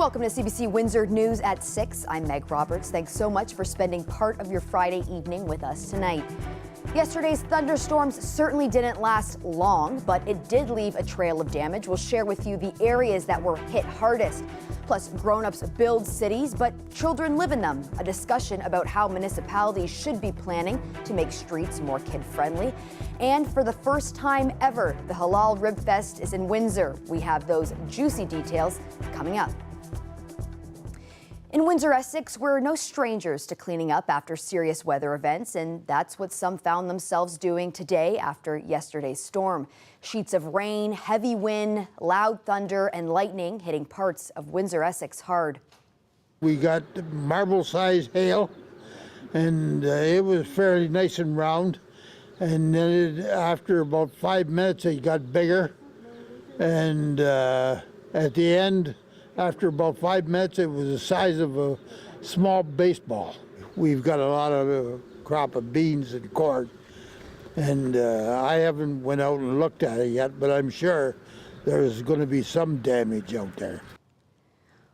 Welcome to CBC Windsor News at 6. I'm Meg Roberts. Thanks so much for spending part of your Friday evening with us tonight. Yesterday's thunderstorms certainly didn't last long, but it did leave a trail of damage. We'll share with you the areas that were hit hardest. Plus, grown-ups build cities, but children live in them. A discussion about how municipalities should be planning to make streets more kid-friendly. And for the first time ever, the Halal Rib Fest is in Windsor. We have those juicy details coming up. In Windsor, Essex, we're no strangers to cleaning up after serious weather events, and that's what some found themselves doing today after yesterday's storm. Sheets of rain, heavy wind, loud thunder, and lightning hitting parts of Windsor, Essex hard. We got marble-sized hail, and it was fairly nice and round. And then after about 5 minutes, it got bigger. And at the end, after about 5 minutes, it was the size of a small baseball. We've got a lot of crop of beans and corn, and I haven't went out and looked at it yet, but I'm sure there's going to be some damage out there.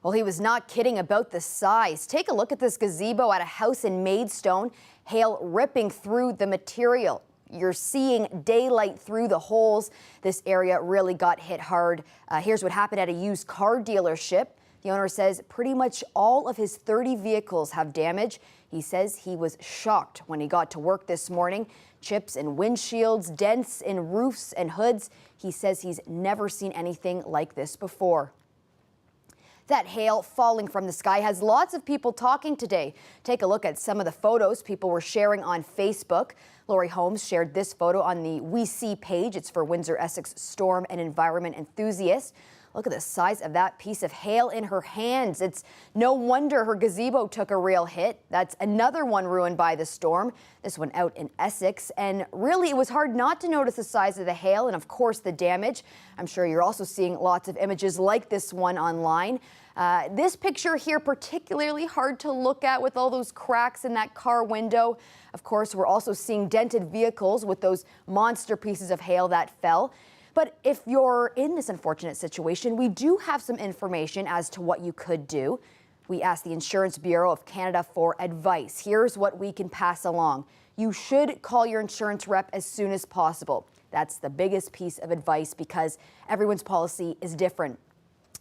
Well, he was not kidding about the size. Take a look at this gazebo at a house in Maidstone, hail ripping through the material. You're seeing daylight through the holes. This area really got hit hard. Here's what happened at a used car dealership. The owner says pretty much all of his 30 vehicles have damage. He says he was shocked when he got to work this morning. Chips in windshields, dents in roofs and hoods. He says he's never seen anything like this before. That hail falling from the sky has lots of people talking today. Take a look at some of the photos people were sharing on Facebook. Lori Holmes shared this photo on the We See page. It's for Windsor Essex storm and environment enthusiasts. Look at the size of that piece of hail in her hands. It's no wonder her gazebo took a real hit. That's another one ruined by the storm. This one out in Essex. And really, it was hard not to notice the size of the hail and, of course, the damage. I'm sure you're also seeing lots of images like this one online. This picture here particularly hard to look at with all those cracks in that car window. Of course, we're also seeing dented vehicles with those monster pieces of hail that fell. But if you're in this unfortunate situation, we do have some information as to what you could do. We asked the Insurance Bureau of Canada for advice. Here's what we can pass along. You should call your insurance rep as soon as possible. That's the biggest piece of advice because everyone's policy is different.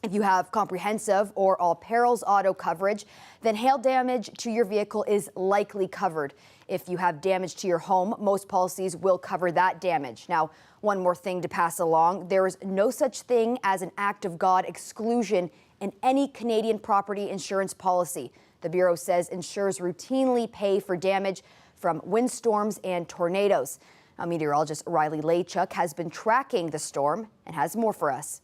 If you have comprehensive or all perils auto coverage, then hail damage to your vehicle is likely covered. If you have damage to your home, most policies will cover that damage. Now, one more thing to pass along. There is no such thing as an act of God exclusion in any Canadian property insurance policy. The Bureau says insurers routinely pay for damage from windstorms and tornadoes. Now, meteorologist Riley Laychuk has been tracking the storm and has more for us.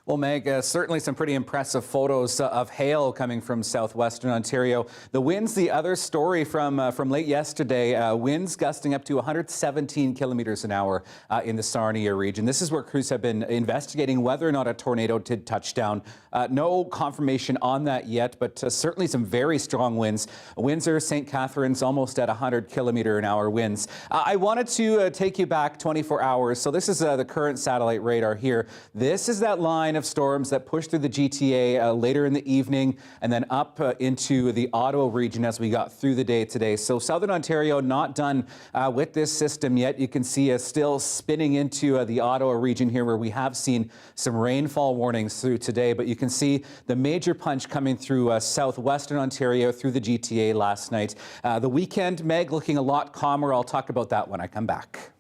Well, Meg, certainly some pretty impressive photos of hail coming from southwestern Ontario. The winds, the other story from late yesterday, winds gusting up to 117 kilometers an hour in the Sarnia region. This is where crews have been investigating whether or not a tornado did touch down. No confirmation on that yet, but certainly some very strong winds. Windsor, St. Catharines, almost at 100 kilometer an hour winds. I wanted to take you back 24 hours. So this is the current satellite radar here. This is that line of storms that pushed through the GTA later in the evening and then up into the Ottawa region as we got through the day today. So Southern Ontario not done with this system yet. You can see us still spinning into the Ottawa region here where we have seen some rainfall warnings through today, but you can see the major punch coming through southwestern Ontario through the GTA last night. The weekend, Meg, looking a lot calmer. I'll talk about that when I come back.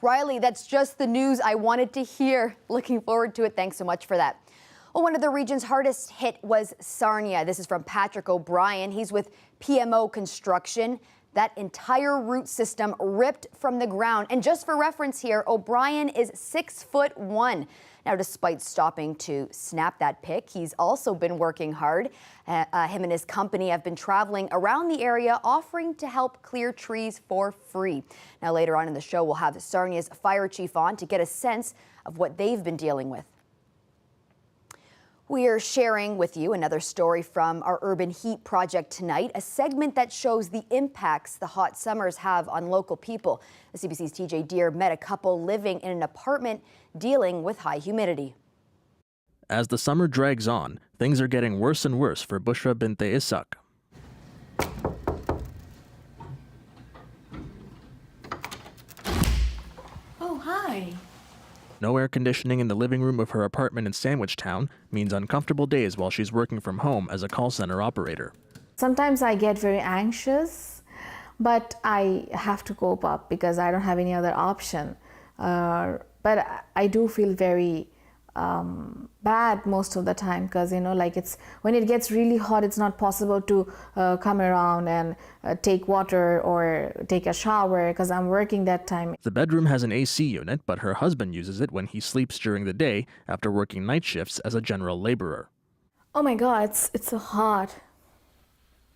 Riley, that's just the news I wanted to hear. Looking forward to it. Thanks so much for that. Well, one of the region's hardest hit was Sarnia. This is from Patrick O'Brien. He's with PMO Construction. That entire root system ripped from the ground. And just for reference here, O'Brien is 6'1". Now, despite stopping to snap that pic, he's also been working hard. Him and his company have been traveling around the area offering to help clear trees for free. Now, later on in the show, we'll have Sarnia's fire chief on to get a sense of what they've been dealing with. We are sharing with you another story from our Urban Heat Project tonight, a segment that shows the impacts the hot summers have on local people. The CBC's TJ Deer met a couple living in an apartment dealing with high humidity. As the summer drags on, things are getting worse and worse for Bushra Binte Ishaq. Oh, hi. No air conditioning in the living room of her apartment in Sandwich Town means uncomfortable days while she's working from home as a call center operator. Sometimes I get very anxious, but I have to cope up because I don't have any other option. But I do feel very bad most of the time because, like when it gets really hot, it's not possible to come around and take water or take a shower because I'm working that time. The bedroom has an AC unit, but her husband uses it when he sleeps during the day after working night shifts as a general laborer. Oh my God, it's so hot.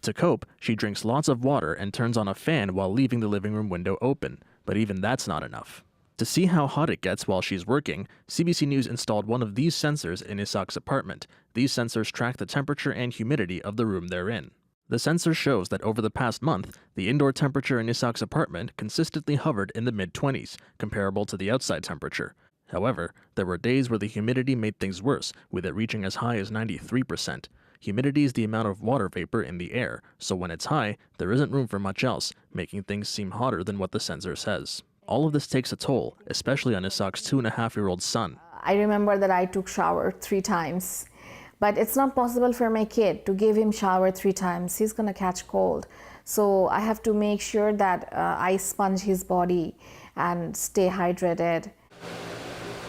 To cope, she drinks lots of water and turns on a fan while leaving the living room window open, but even that's not enough. To see how hot it gets while she's working, CBC News installed one of these sensors in Ishaq's apartment. These sensors track the temperature and humidity of the room they're in. The sensor shows that over the past month, the indoor temperature in Ishaq's apartment consistently hovered in the mid-20s, comparable to the outside temperature. However, there were days where the humidity made things worse, with it reaching as high as 93%. Humidity is the amount of water vapor in the air, so when it's high, there isn't room for much else, making things seem hotter than what the sensor says. All of this takes a toll, especially on Ishaq's 2.5-year-old son. I remember that I took shower 3 times, but it's not possible for my kid to give him shower 3 times. He's gonna catch cold. So I have to make sure that I sponge his body and stay hydrated.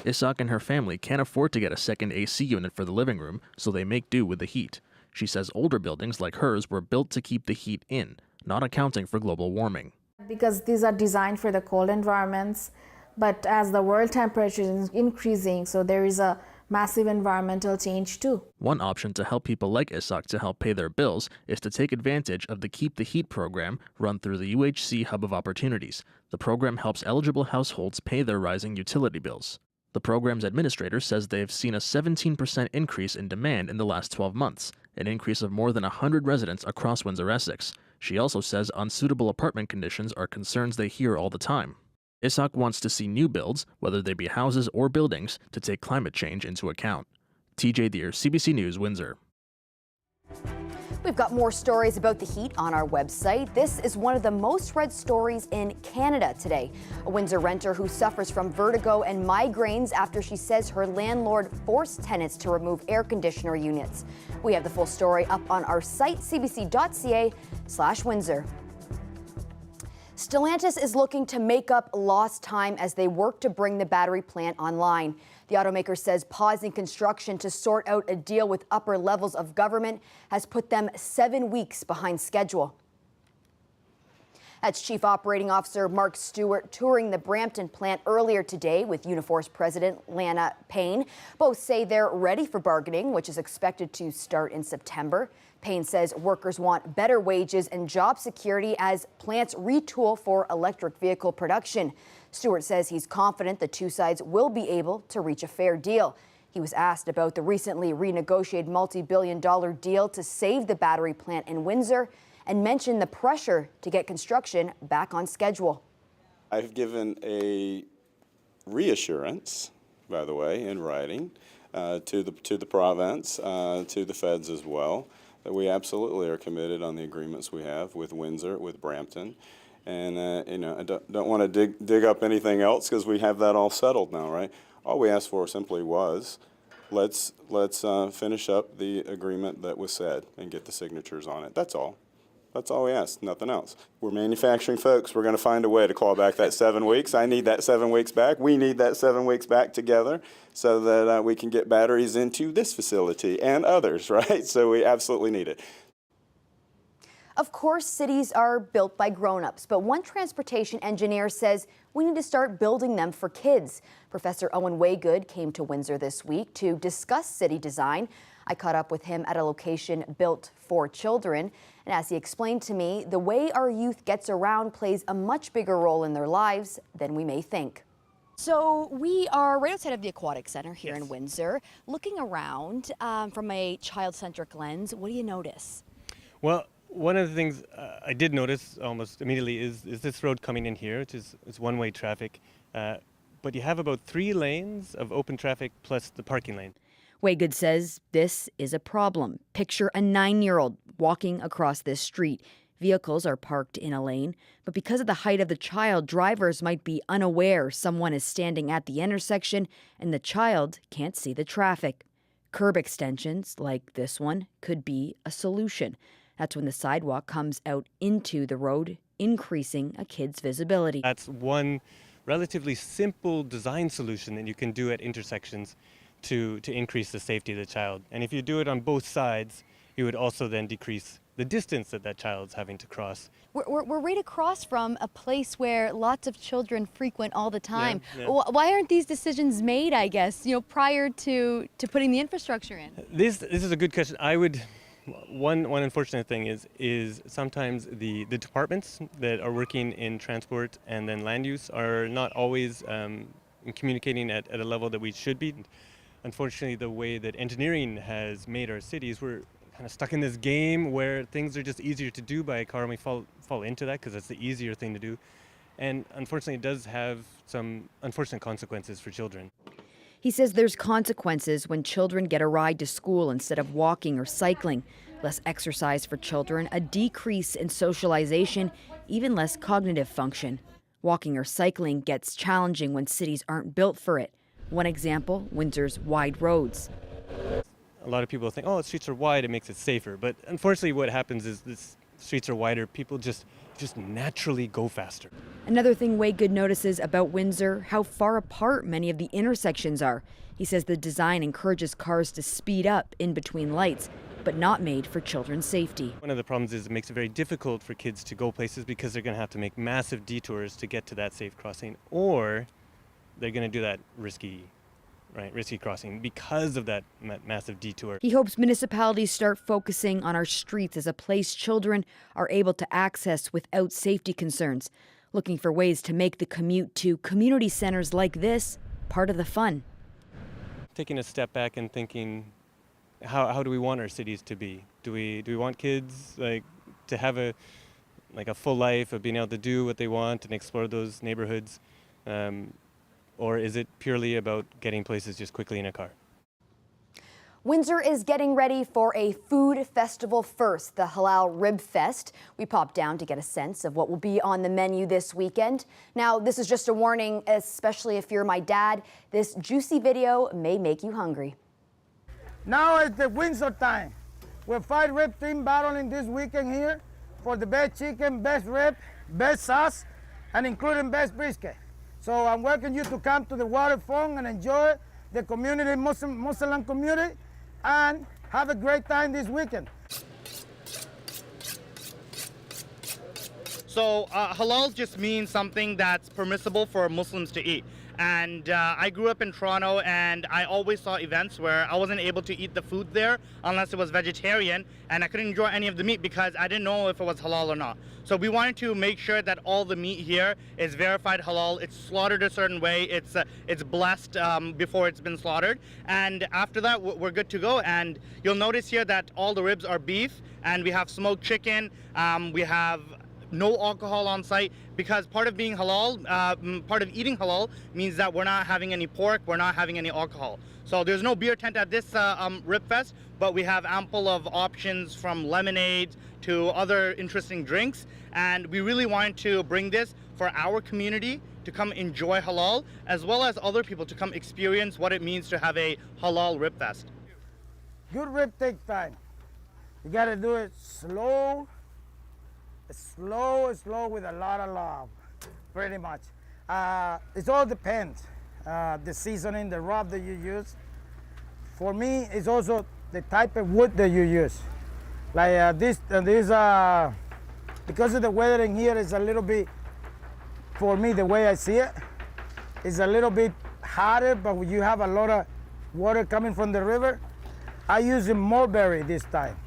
Ishaq and her family can't afford to get a second AC unit for the living room, so they make do with the heat. She says older buildings like hers were built to keep the heat in, not accounting for global warming. Because these are designed for the cold environments, but as the world temperature is increasing, so there is a massive environmental change too. One option to help people like Ishaq to help pay their bills is to take advantage of the Keep the Heat program run through the UHC Hub of Opportunities. The program helps eligible households pay their rising utility bills. The program's administrator says they have seen a 17% increase in demand in the last 12 months, an increase of more than 100 residents across Windsor-Essex. She also says unsuitable apartment conditions are concerns they hear all the time. Ishaq wants to see new builds, whether they be houses or buildings, to take climate change into account. TJ Deere, CBC News, Windsor. We've got more stories about the heat on our website. This is one of the most read stories in Canada today. A Windsor renter who suffers from vertigo and migraines after she says her landlord forced tenants to remove air conditioner units. We have the full story up on our site, cbc.ca/Windsor. Stellantis is looking to make up lost time as they work to bring the battery plant online. The automaker says pausing construction to sort out a deal with upper levels of government has put them 7 weeks behind schedule. That's Chief Operating Officer Mark Stewart touring the Brampton plant earlier today with Unifor's President Lana Payne. Both say they're ready for bargaining, which is expected to start in September. Payne says workers want better wages and job security as plants retool for electric vehicle production. Stewart says he's confident the two sides will be able to reach a fair deal. He was asked about the recently renegotiated multi-billion-dollar deal to save the battery plant in Windsor and mentioned the pressure to get construction back on schedule. I've given a reassurance, by the way, in writing to the province, to the feds as well, that we absolutely are committed on the agreements we have with Windsor, with Brampton. And, I don't want to dig up anything else because we have that all settled now, right? All we asked for simply was, let's finish up the agreement that was said and get the signatures on it. That's all. That's all we asked, nothing else. We're manufacturing folks. We're going to find a way to claw back that 7 weeks. I need that 7 weeks back. We need that 7 weeks back together so that we can get batteries into this facility and others, right? So we absolutely need it. Of course, cities are built by grown-ups, but one transportation engineer says we need to start building them for kids. Professor Owen Waygood came to Windsor this week to discuss city design. I caught up with him at a location built for children. And as he explained to me, the way our youth gets around plays a much bigger role in their lives than we may think. So we are right outside of the Aquatic Center here in Windsor. Looking around from a child-centric lens, what do you notice? Well, one of the things I did notice almost immediately is this road coming in here, which is one-way traffic. But you have about 3 lanes of open traffic plus the parking lane. Waygood says this is a problem. Picture a 9-year-old walking across this street. Vehicles are parked in a lane, but because of the height of the child, drivers might be unaware someone is standing at the intersection and the child can't see the traffic. Curb extensions, like this one, could be a solution. That's when the sidewalk comes out into the road, increasing a kid's visibility. That's one relatively simple design solution that you can do at intersections to increase the safety of the child. And if you do it on both sides, you would also then decrease the distance that that child's having to cross. We're right across from a place where lots of children frequent all the time. Yeah. Why aren't these decisions made, I guess, prior to putting the infrastructure in? This is a good question. One unfortunate thing is sometimes the departments that are working in transport and then land use are not always communicating at a level that we should be. Unfortunately, the way that engineering has made our cities, we're kind of stuck in this game where things are just easier to do by a car, and we fall into that because it's the easier thing to do. And unfortunately, it does have some unfortunate consequences for children. He says there's consequences when children get a ride to school instead of walking or cycling. Less exercise for children, a decrease in socialization, even less cognitive function. Walking or cycling gets challenging when cities aren't built for it. One example, Windsor's wide roads. A lot of people think, oh, the streets are wide, it makes it safer. But unfortunately, what happens is the streets are wider, people just naturally go faster. Another thing Waygood notices about Windsor, how far apart many of the intersections are. He says the design encourages cars to speed up in between lights, but not made for children's safety. One of the problems is it makes it very difficult for kids to go places because they're going to have to make massive detours to get to that safe crossing, or they're going to do that risky crossing because of that massive detour. He hopes municipalities start focusing on our streets as a place children are able to access without safety concerns, looking for ways to make the commute to community centers like this part of the fun. Taking a step back and thinking, how do we want our cities to be? Do we want kids to have a full life of being able to do what they want and explore those neighborhoods? Or is it purely about getting places just quickly in a car? Windsor is getting ready for a food festival first, the Halal Rib Fest. We popped down to get a sense of what will be on the menu this weekend. Now, this is just a warning, especially if you're my dad. This juicy video may make you hungry. Now it's the Windsor time. We're 5 rib team battling this weekend here for the best chicken, best rib, best sauce, and including best brisket. So I'm welcoming you to come to the waterfront and enjoy the community, Muslim community, and have a great time this weekend. So halal just means something that's permissible for Muslims to eat. And I grew up in Toronto, and I always saw events where I wasn't able to eat the food there unless it was vegetarian, and I couldn't enjoy any of the meat because I didn't know if it was halal or not. So we wanted to make sure that all the meat here is verified halal. It's slaughtered a certain way. It's blessed before it's been slaughtered, and after that we're good to go. And you'll notice here that all the ribs are beef, and we have smoked chicken. We have no alcohol on site, because part of being halal, part of eating halal means that we're not having any pork, we're not having any alcohol. So there's no beer tent at this Rib Fest, but we have ample of options from lemonade to other interesting drinks. And we really wanted to bring this for our community to come enjoy halal, as well as other people to come experience what it means to have a halal Rib Fest. Good rib takes time. You gotta do it slow with a lot of love, pretty much. It all depends. The seasoning, the rub that you use. For me, it's also the type of wood that you use. Like this, because of the weather in here is a little bit, for me, the way I see it, is a little bit hotter, but you have a lot of water coming from the river. I use mulberry this time.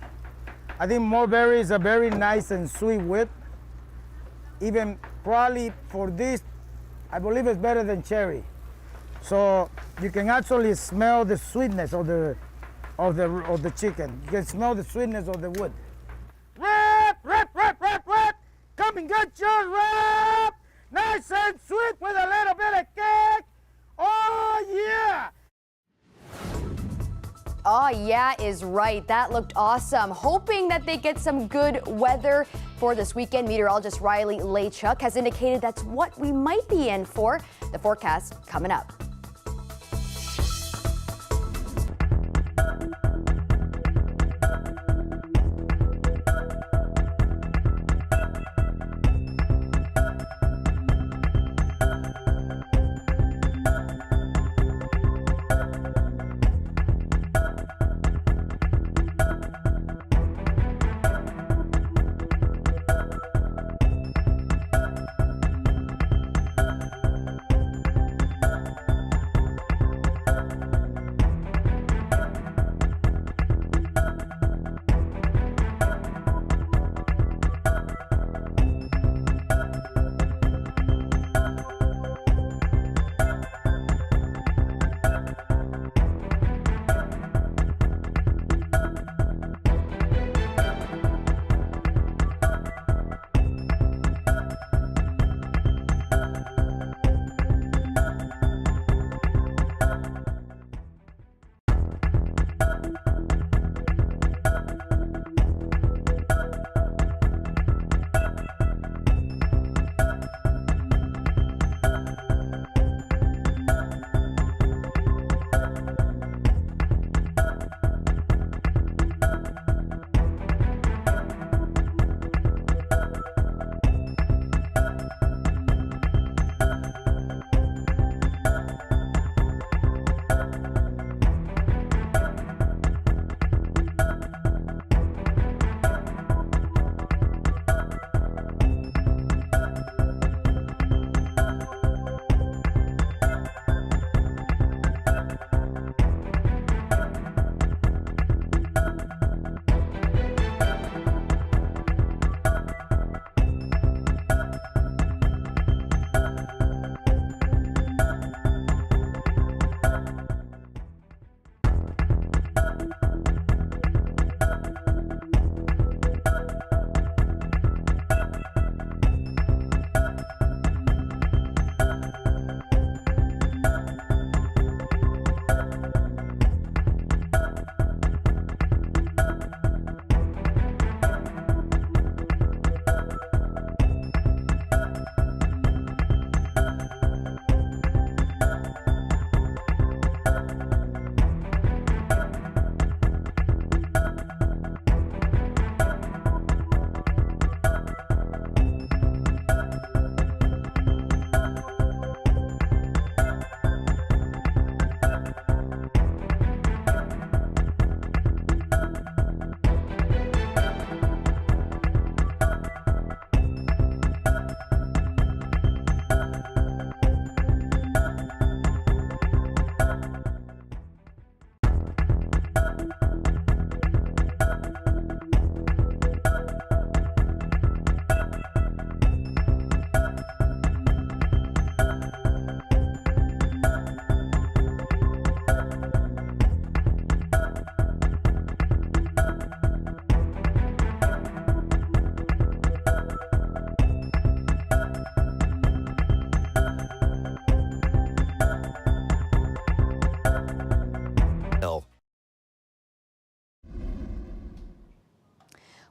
I think mulberry is a very nice and sweet wood. Even probably for this, I believe it's better than cherry. So you can actually smell the sweetness of the chicken. You can smell the sweetness of the wood. Rib! Come and get your rib! Nice and sweet with a little bit of cake. Oh yeah! "Ah, yeah" is right. That looked awesome. Hoping that they get some good weather for this weekend. Meteorologist Riley Laychuk has indicated that's what we might be in for. The forecast coming up.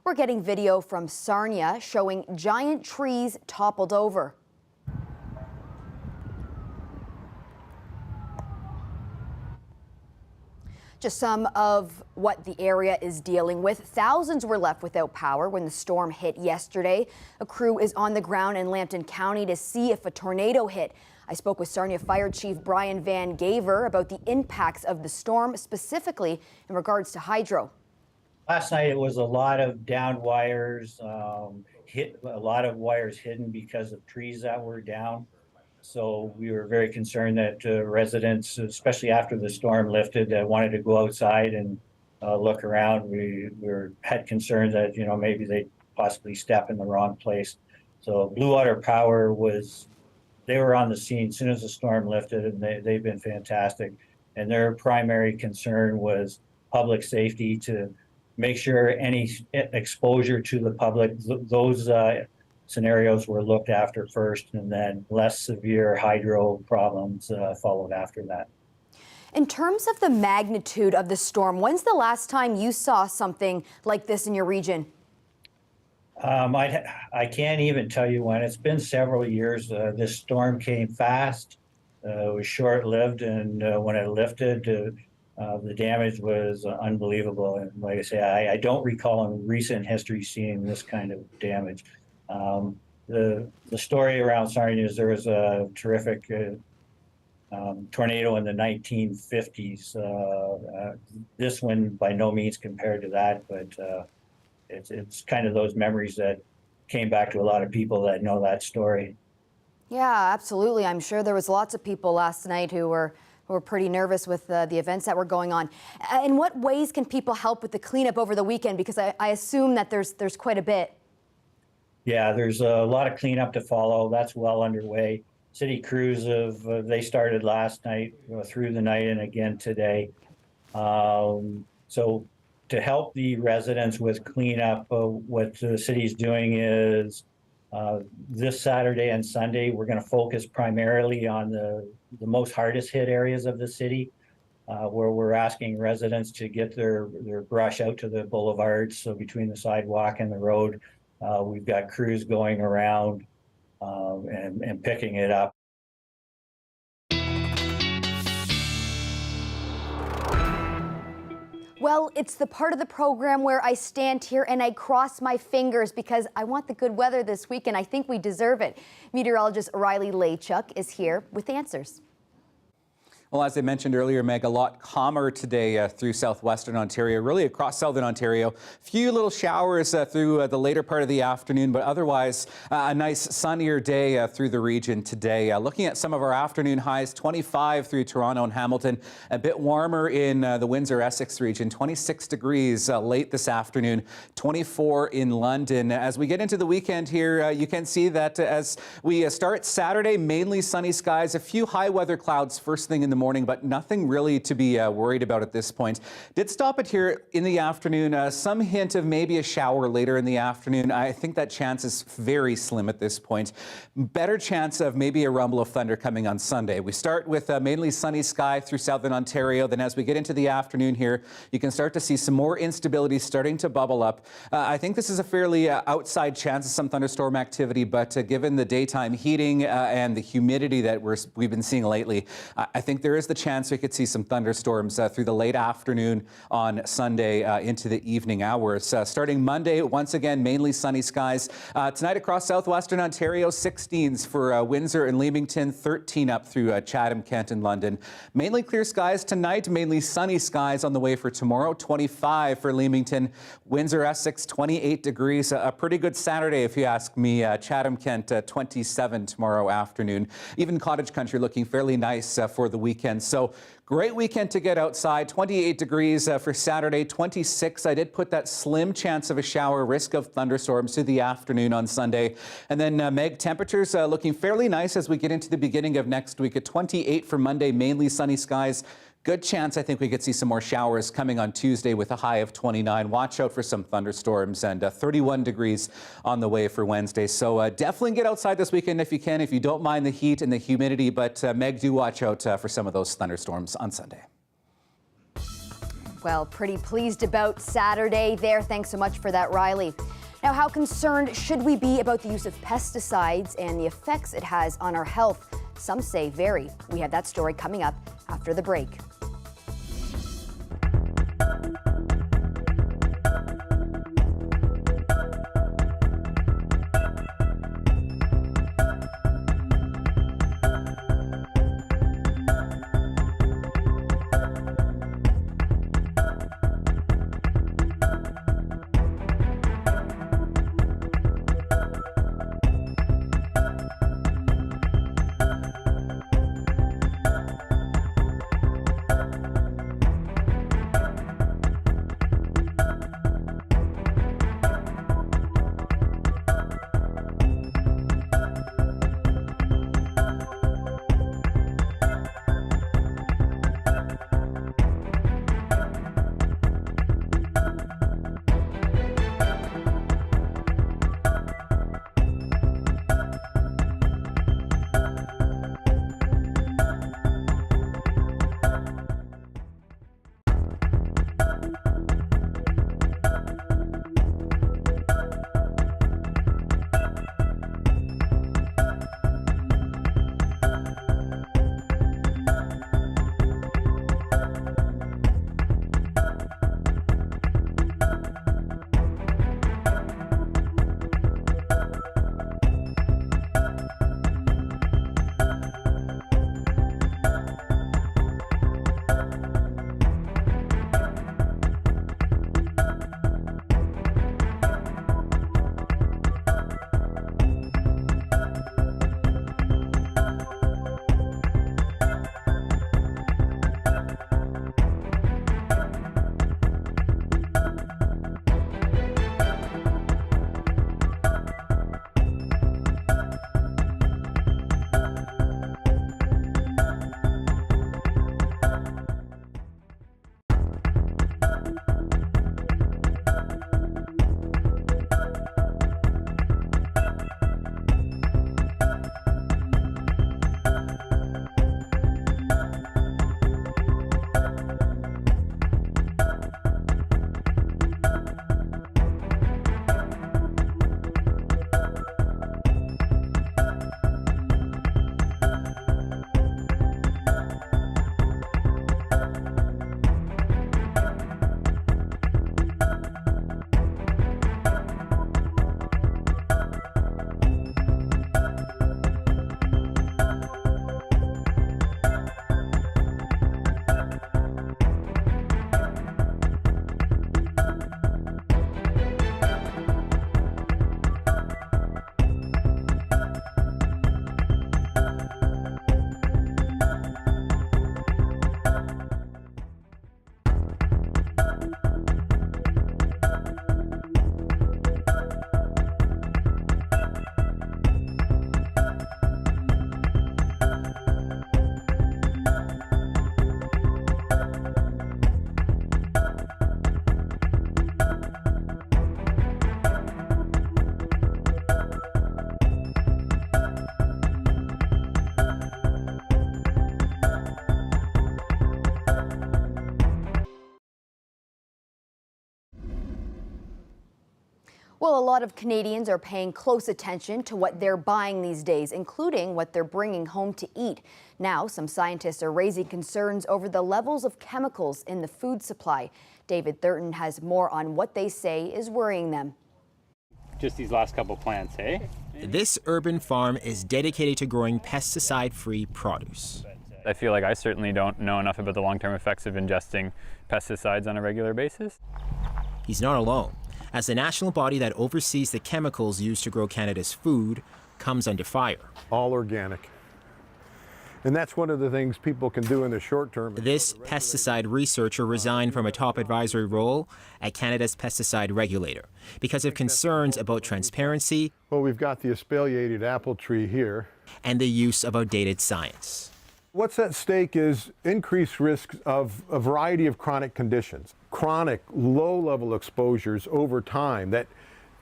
We're getting video from Sarnia showing giant trees toppled over. Just some of what the area is dealing with. Thousands were left without power when the storm hit yesterday. A crew is on the ground in Lambton County to see if a tornado hit. I spoke with Sarnia Fire Chief Brian Van Gaver about the impacts of the storm, specifically in regards to hydro. Last night it was a lot of downed wires, a lot of wires hidden because of trees that were down. So we were very concerned that residents, especially after the storm lifted, that wanted to go outside and look around. We had concerns that maybe they'd possibly step in the wrong place. So Blue Water Power they were on the scene as soon as the storm lifted, and they've been fantastic. And their primary concern was public safety, to make sure any exposure to the public, those scenarios were looked after first, and then less severe hydro problems followed after that. In terms of the magnitude of the storm, when's the last time you saw something like this in your region? I can't even tell you when. It's been several years. This storm came fast. It was short-lived, and when it lifted, the damage was unbelievable. And like I say, I don't recall in recent history seeing this kind of damage. The story around Sarnia is there was a terrific tornado in the 1950s. This one by no means compared to that, but it's kind of those memories that came back to a lot of people that know that story. Yeah, absolutely. I'm sure there was lots of people last night who were pretty nervous with the events that were going on. In what ways can people help with the cleanup over the weekend? Because I assume that there's quite a bit. Yeah, there's a lot of cleanup to follow. That's well underway. City crews they started last night, through the night, and again today. So to help the residents with cleanup, what the city's doing is this Saturday and Sunday, we're going to focus primarily on the most hardest hit areas of the city, where we're asking residents to get their brush out to the boulevards, so between the sidewalk and the road. We've got crews going around and picking it up. Well, it's the part of the program where I stand here and I cross my fingers because I want the good weather this weekend. I think we deserve it. Meteorologist Riley Laychuk is here with answers. Well, as I mentioned earlier, Meg, a lot calmer today through southwestern Ontario, really across southern Ontario. Few little showers through the later part of the afternoon, but otherwise a nice sunnier day through the region today. Looking at some of our afternoon highs, 25 through Toronto and Hamilton, a bit warmer in the Windsor-Essex region, 26 degrees late this afternoon, 24 in London. As we get into the weekend here, you can see that as we start Saturday, mainly sunny skies, a few high weather clouds first thing in the morning, but nothing really to be worried about at this point. Did stop it here in the afternoon. Some hint of maybe a shower later in the afternoon. I think that chance is very slim at this point. Better chance of maybe a rumble of thunder coming on Sunday. We start with mainly sunny sky through southern Ontario. Then as we get into the afternoon here, you can start to see some more instability starting to bubble up. I think this is a fairly outside chance of some thunderstorm activity, but given the daytime heating and the humidity that we've been seeing lately, I think there is the chance we could see some thunderstorms through the late afternoon on Sunday into the evening hours. Starting Monday, once again, mainly sunny skies. Tonight across southwestern Ontario, 16s for Windsor and Leamington, 13 up through Chatham, Kent and London. Mainly clear skies tonight, mainly sunny skies on the way for tomorrow, 25 for Leamington, Windsor, Essex, 28 degrees. A pretty good Saturday if you ask me. Chatham, Kent, 27 tomorrow afternoon. Even cottage country looking fairly nice for the weekend. So great weekend to get outside. 28 degrees for Saturday, 26. I did put that slim chance of a shower, risk of thunderstorms through the afternoon on Sunday. And then Meg, temperatures looking fairly nice as we get into the beginning of next week. At 28 for Monday, mainly sunny skies. Good chance I think we could see some more showers coming on Tuesday with a high of 29. Watch out for some thunderstorms, and 31 degrees on the way for Wednesday. So definitely get outside this weekend if you can, if you don't mind the heat and the humidity. But Meg, do watch out for some of those thunderstorms on Sunday. Well, pretty pleased about Saturday there. Thanks so much for that, Riley. Now, how concerned should we be about the use of pesticides and the effects it has on our health? Some say very. We have that story coming up after the break. Well, a lot of Canadians are paying close attention to what they're buying these days, including what they're bringing home to eat. Now, some scientists are raising concerns over the levels of chemicals in the food supply. David Thurton has more on what they say is worrying them. Just these last couple plants, eh? This urban farm is dedicated to growing pesticide-free produce. I feel like I certainly don't know enough about the long-term effects of ingesting pesticides on a regular basis. He's not alone, as the national body that oversees the chemicals used to grow Canada's food comes under fire. All organic. And that's one of the things people can do in the short term. This pesticide researcher resigned from a top advisory role at Canada's pesticide regulator because of concerns about transparency. Well, we've got the espaliated apple tree here. And the use of outdated science. What's at stake is increased risks of a variety of chronic conditions. Chronic, low-level exposures over time that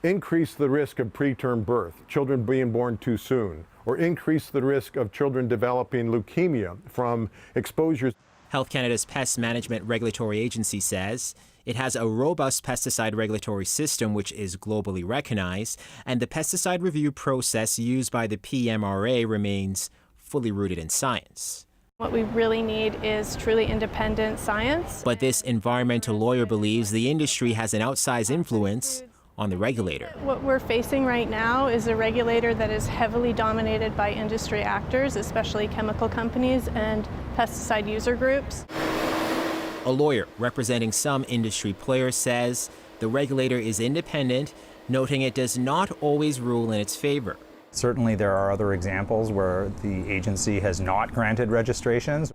increase the risk of preterm birth, children being born too soon, or increase the risk of children developing leukemia from exposures. Health Canada's Pest Management Regulatory Agency says it has a robust pesticide regulatory system which is globally recognized, and the pesticide review process used by the PMRA remains fully rooted in science. What we really need is truly independent science. But this environmental lawyer believes the industry has an outsized influence on the regulator. What we're facing right now is a regulator that is heavily dominated by industry actors, especially chemical companies and pesticide user groups. A lawyer representing some industry players says the regulator is independent, noting it does not always rule in its favor. Certainly there are other examples where the agency has not granted registrations.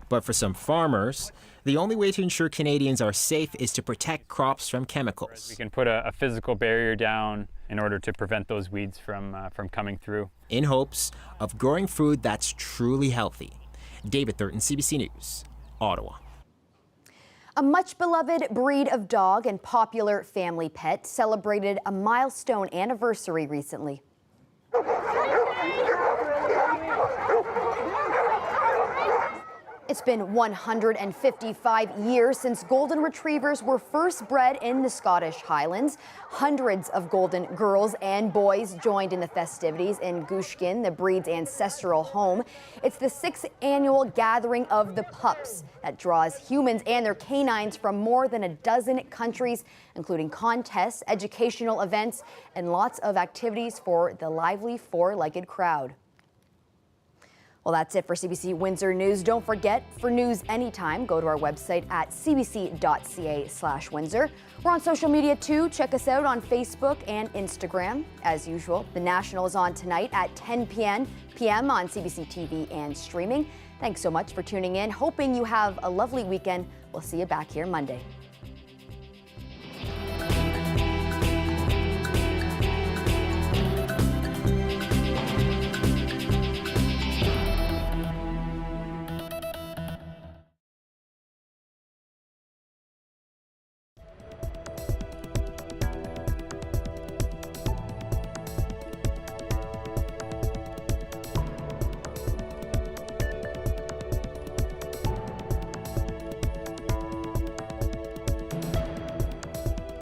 But for some farmers, the only way to ensure Canadians are safe is to protect crops from chemicals. We can put a physical barrier down in order to prevent those weeds from coming through. In hopes of growing food that's truly healthy. David Thurton, CBC News, Ottawa. A much-beloved breed of dog and popular family pet celebrated a milestone anniversary recently. It's been 155 years since golden retrievers were first bred in the Scottish Highlands. Hundreds of golden girls and boys joined in the festivities in Gushkin, the breed's ancestral home. It's the 6th annual gathering of the pups that draws humans and their canines from more than a dozen countries, including contests, educational events, and lots of activities for the lively four-legged crowd. Well, that's it for CBC Windsor News. Don't forget, for news anytime, go to our website at cbc.ca/Windsor. We're on social media too. Check us out on Facebook and Instagram. As usual, The National is on tonight at 10 p.m. on CBC TV and streaming. Thanks so much for tuning in. Hoping you have a lovely weekend. We'll see you back here Monday.